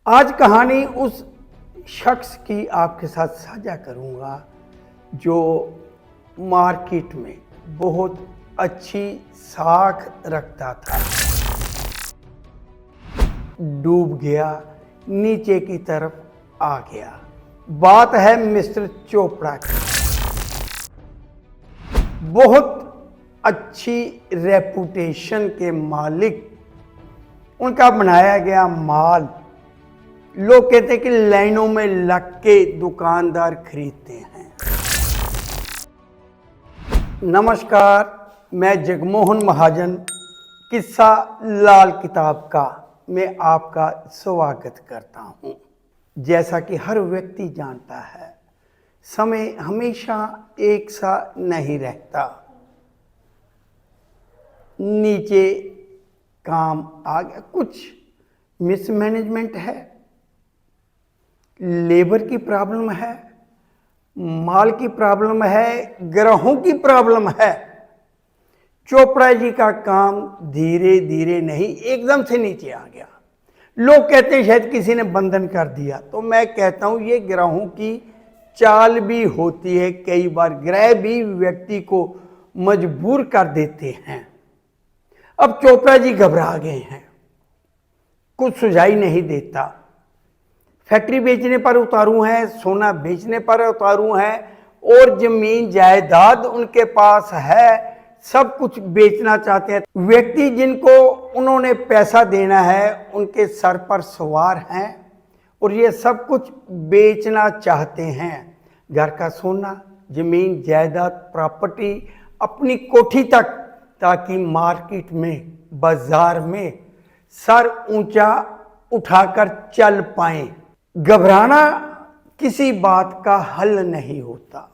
आज कहानी उस शख्स की आपके साथ साझा करूंगा जो मार्केट में बहुत अच्छी साख रखता था, डूब गया, नीचे की तरफ आ गया। बात है मिस्टर चोपड़ा की। बहुत अच्छी रेपुटेशन के मालिक, उनका बनाया गया माल लोग कहते हैं कि लाइनों में लग के दुकानदार खरीदते हैं। नमस्कार, मैं जगमोहन महाजन, किस्सा लाल किताब का मैं आपका स्वागत करता हूं। जैसा कि हर व्यक्ति जानता है, समय हमेशा एक सा नहीं रहता। नीचे काम आ गया, कुछ मिसमैनेजमेंट है, लेबर की प्रॉब्लम है, माल की प्रॉब्लम है, ग्राहकों की प्रॉब्लम है। चोपड़ा जी का काम धीरे धीरे नहीं, एकदम से नीचे आ गया। लोग कहते हैं शायद किसी ने बंधन कर दिया, तो मैं कहता हूं ये ग्राहकों की चाल भी होती है। कई बार ग्रह भी व्यक्ति को मजबूर कर देते हैं। अब चोपड़ा जी घबरा गए हैं, कुछ सुझाई नहीं देता। फैक्ट्री बेचने पर उतारू हैं, सोना बेचने पर उतारू हैं, और जमीन जायदाद उनके पास है, सब कुछ बेचना चाहते हैं। व्यक्ति जिनको उन्होंने पैसा देना है उनके सर पर सवार हैं और ये सब कुछ बेचना चाहते हैं। घर का सोना, जमीन जायदाद, प्रॉपर्टी, अपनी कोठी तक, ताकि मार्केट में, बाजार में सर ऊंचा उठाकर चल पाएं। घबराना किसी बात का हल नहीं होता,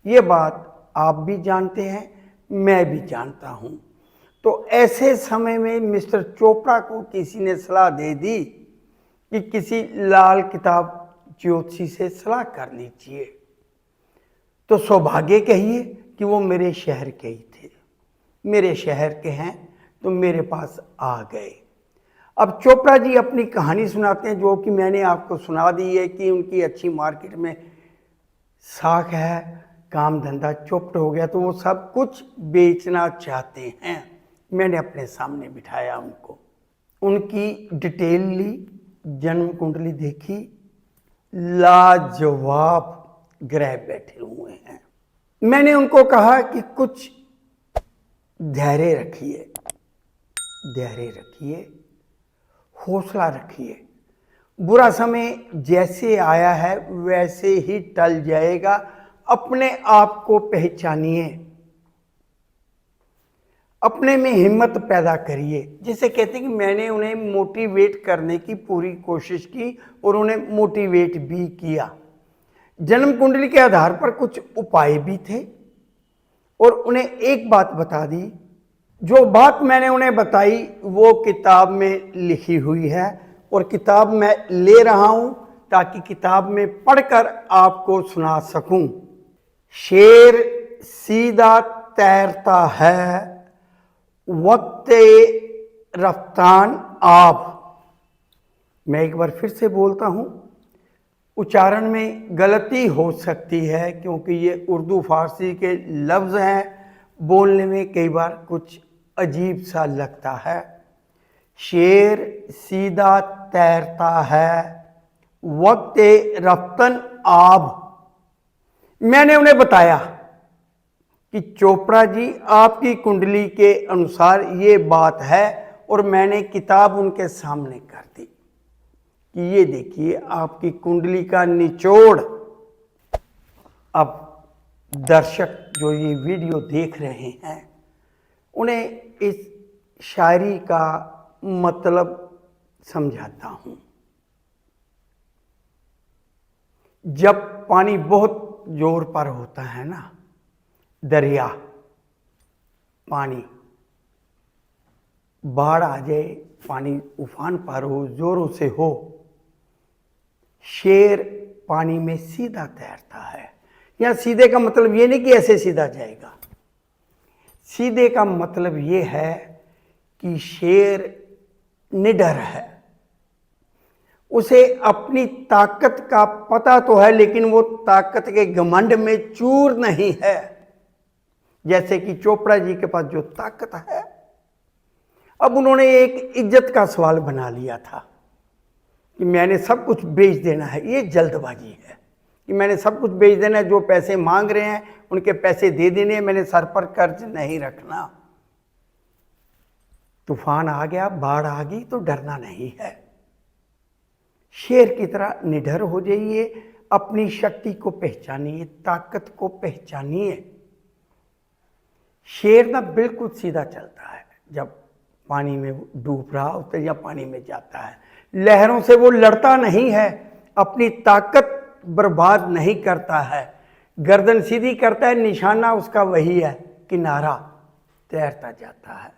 ये बात आप भी जानते हैं, मैं भी जानता हूं। तो ऐसे समय में मिस्टर चोपड़ा को किसी ने सलाह दे दी कि किसी लाल किताब ज्योतिषी से सलाह कर लीजिए। तो सौभाग्य कहिए कि वो मेरे शहर के ही थे, मेरे शहर के हैं, तो मेरे पास आ गए। अब चोपड़ा जी अपनी कहानी सुनाते हैं, जो कि मैंने आपको सुना दी है कि उनकी अच्छी मार्केट में साख है, काम धंधा चुप्त हो गया, तो वो सब कुछ बेचना चाहते हैं। मैंने अपने सामने बिठाया उनको, उनकी डिटेल ली, जन्म कुंडली देखी, लाजवाब ग्रह बैठे हुए हैं। मैंने उनको कहा कि कुछ धैर्य रखिए, धैर्य रखिए, हौसला रखिए। बुरा समय जैसे आया है वैसे ही टल जाएगा। अपने आप को पहचानिए, अपने में हिम्मत पैदा करिए। जैसे कहते हैं कि मैंने उन्हें मोटिवेट करने की पूरी कोशिश की और उन्हें मोटिवेट भी किया। जन्म कुंडली के आधार पर कुछ उपाय भी थे और उन्हें एक बात बता दी। जो बात मैंने उन्हें बताई वो किताब में लिखी हुई है और किताब मैं ले रहा हूं ताकि किताब में पढ़कर आपको सुना सकूं। शेर सीधा तैरता है, वक्ते रफ्तान आब। मैं एक बार फिर से बोलता हूं, उच्चारण में गलती हो सकती है क्योंकि ये उर्दू फारसी के लफ्ज़ हैं, बोलने में कई बार कुछ अजीब सा लगता है। शेर सीधा तैरता है, वक्ते रफ्तन आब। मैंने उन्हें बताया कि चोपड़ा जी आपकी कुंडली के अनुसार ये बात है, और मैंने किताब उनके सामने कर दी कि ये देखिए आपकी कुंडली का निचोड़। अब दर्शक जो ये वीडियो देख रहे हैं उन्हें इस शायरी का मतलब समझाता हूं। जब पानी बहुत जोर पर होता है ना, दरिया, पानी, बाढ़ आ जाए, पानी उफान पर हो, जोरों से हो, शेर पानी में सीधा तैरता है। या सीधे का मतलब ये नहीं कि ऐसे सीधा जाएगा, सीधे का मतलब ये है कि शेर निडर है, उसे अपनी ताकत का पता तो है, लेकिन वो ताकत के घमंड में चूर नहीं है। जैसे कि चोपड़ा जी के पास जो ताकत है, अब उन्होंने एक इज्जत का सवाल बना लिया था कि मैंने सब कुछ बेच देना है। ये जल्दबाजी है कि मैंने सब कुछ बेच देना है, जो पैसे मांग रहे हैं उनके पैसे दे देने हैं, मैंने सर पर कर्ज नहीं रखना। तूफान आ गया, बाढ़ आ गई तो डरना नहीं है। शेर की तरह निडर हो जाइए, अपनी शक्ति को पहचानिए, ताकत को पहचानिए। शेर ना बिल्कुल सीधा चलता है, जब पानी में डूब रहा होता है या पानी में जाता है, लहरों से वो लड़ता नहीं है, अपनी ताकत बर्बाद नहीं करता है, गर्दन सीधी करता है, निशाना उसका वही है, किनारा, तैरता जाता है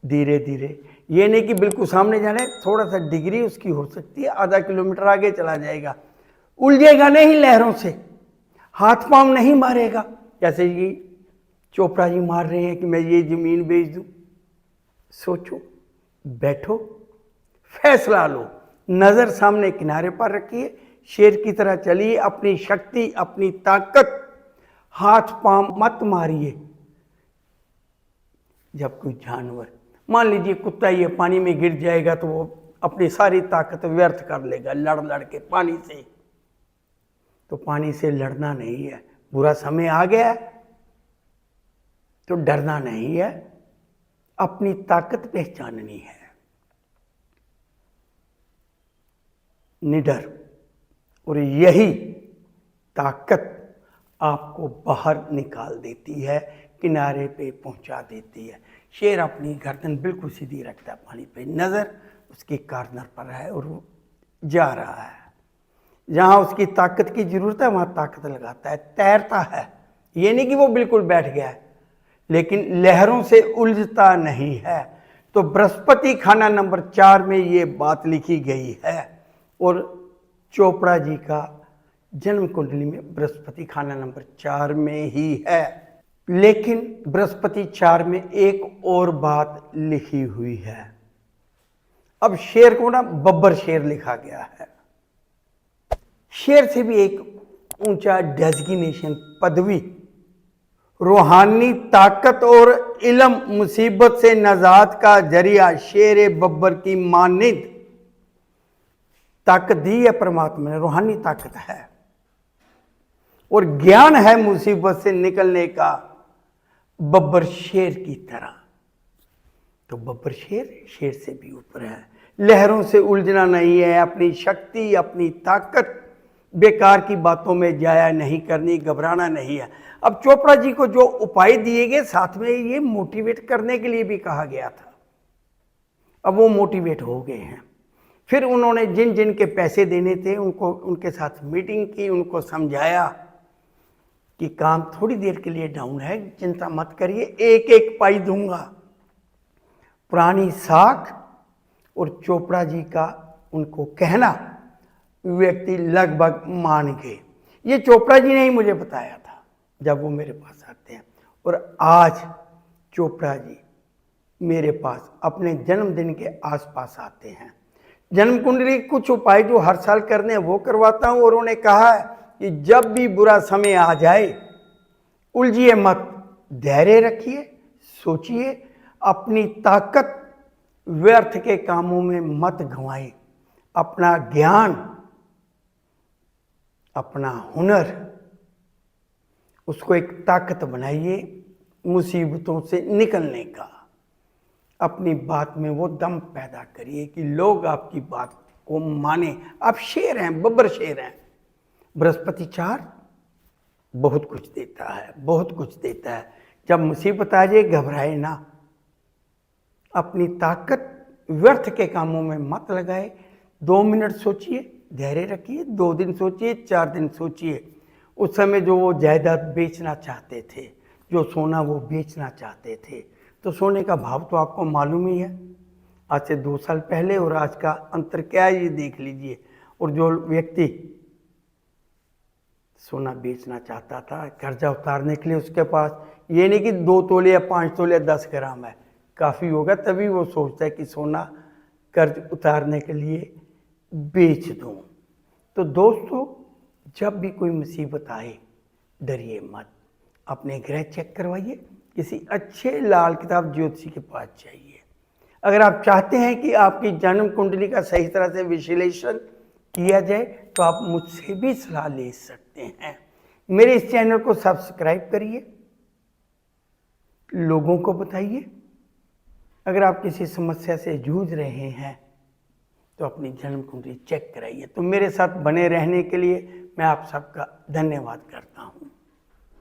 धीरे धीरे। ये नहीं कि बिल्कुल सामने जाने, थोड़ा सा डिग्री उसकी हो सकती है, आधा किलोमीटर आगे चला जाएगा, उलझेगा नहीं लहरों से, हाथ पांव नहीं मारेगा जैसे ये चोपड़ा जी मार रहे हैं कि मैं ये जमीन बेच दूं। सोचो, बैठो, फैसला लो, नजर सामने किनारे पर रखिए, शेर की तरह चलिए, अपनी शक्ति, अपनी ताकत, हाथ पांव मत मारिए। जब कोई जानवर, मान लीजिए कुत्ता, ये पानी में गिर जाएगा तो वो अपनी सारी ताकत व्यर्थ कर लेगा लड़ लड़ के पानी से। तो पानी से लड़ना नहीं है, बुरा समय आ गया है तो डरना नहीं है, अपनी ताकत पहचाननी है। निडर, और यही ताकत आपको बाहर निकाल देती है, किनारे पे पहुंचा देती है। शेर अपनी गर्दन बिल्कुल सीधी रखता है पानी पे, नज़र उसकी कॉर्नर पर है और वो जा रहा है। जहाँ उसकी ताकत की जरूरत है वहाँ ताकत लगाता है, तैरता है। ये नहीं कि वो बिल्कुल बैठ गया है, लेकिन लहरों से उलझता नहीं है। तो बृहस्पति खाना नंबर 4 में ये बात लिखी गई है, और चोपड़ा जी का जन्म कुंडली में बृहस्पति खाना नंबर 4 में ही है। लेकिन बृहस्पति 4 में एक और बात लिखी हुई है। अब शेर को ना बब्बर शेर लिखा गया है। शेर से भी एक ऊंचा डेजिग्नेशन, पदवी, रूहानी ताकत और इल्म, मुसीबत से नजात का जरिया, शेर बब्बर की मानिंद ताकत दी है परमात्मा ने, रूहानी ताकत है और ज्ञान है मुसीबत से निकलने का, बब्बर शेर की तरह। तो बब्बर शेर, शेर से भी ऊपर है। लहरों से उलझना नहीं है, अपनी शक्ति, अपनी ताकत बेकार की बातों में जाया नहीं करनी, घबराना नहीं है। अब चोपड़ा जी को जो उपाय दिए गए, साथ में ये मोटिवेट करने के लिए भी कहा गया था। अब वो मोटिवेट हो गए हैं। फिर उन्होंने जिन जिन के पैसे देने थे उनको, उनके साथ मीटिंग की, उनको समझाया कि काम थोड़ी देर के लिए डाउन है, चिंता मत करिए, एक एक पाई दूंगा। पुरानी साख और चोपड़ा जी का उनको कहना व्यक्ति लगभग मान गए। ये चोपड़ा जी ने ही मुझे बताया था जब वो मेरे पास आते हैं। और आज चोपड़ा जी मेरे पास अपने जन्मदिन के आसपास आते हैं। जन्म कुंडली कुछ उपाय जो हर साल करने हैं वो करवाता हूँ, और उन्होंने कहा है कि जब भी बुरा समय आ जाए उलझिए मत, धैर्य रखिए, सोचिए, अपनी ताकत व्यर्थ के कामों में मत गंवाएं, अपना ज्ञान, अपना हुनर, उसको एक ताकत बनाइए मुसीबतों से निकलने का। अपनी बात में वो दम पैदा करिए कि लोग आपकी बात को माने। आप शेर हैं, बब्बर शेर हैं। बृहस्पति 4 बहुत कुछ देता है, बहुत कुछ देता है। जब मुसीबत आ जाए घबराए ना, अपनी ताकत व्यर्थ के कामों में मत लगाए। 2 मिनट सोचिए, धैर्य रखिए, 2 दिन सोचिए, 4 दिन सोचिए। उस समय जो वो जायदाद बेचना चाहते थे, जो सोना वो बेचना चाहते थे, तो सोने का भाव तो आपको मालूम ही है, आज से 2 साल पहले और आज का अंतर क्या है ये देख लीजिए। और जो व्यक्ति सोना बेचना चाहता था, कर्जा उतारने के लिए उसके पास ये नहीं कि 2 तोले या 5 तोले या 10 ग्राम है, काफ़ी होगा, तभी वो सोचता है कि सोना कर्ज उतारने के लिए बेच दूं। तो दोस्तों, जब भी कोई मुसीबत आए, डरिए मत, अपने ग्रह चेक करवाइए, किसी अच्छे लाल किताब ज्योतिषी के पास जाइए। अगर आप चाहते हैं कि आपकी जन्म कुंडली का सही तरह से विश्लेषण किया जाए तो आप मुझसे भी सलाह ले सकते हैं। मेरे इस चैनल को सब्सक्राइब करिए, लोगों को बताइए। अगर आप किसी समस्या से जूझ रहे हैं तो अपनी जन्म कुंडली चेक कराइए। तो मेरे साथ बने रहने के लिए मैं आप सबका धन्यवाद करता हूँ।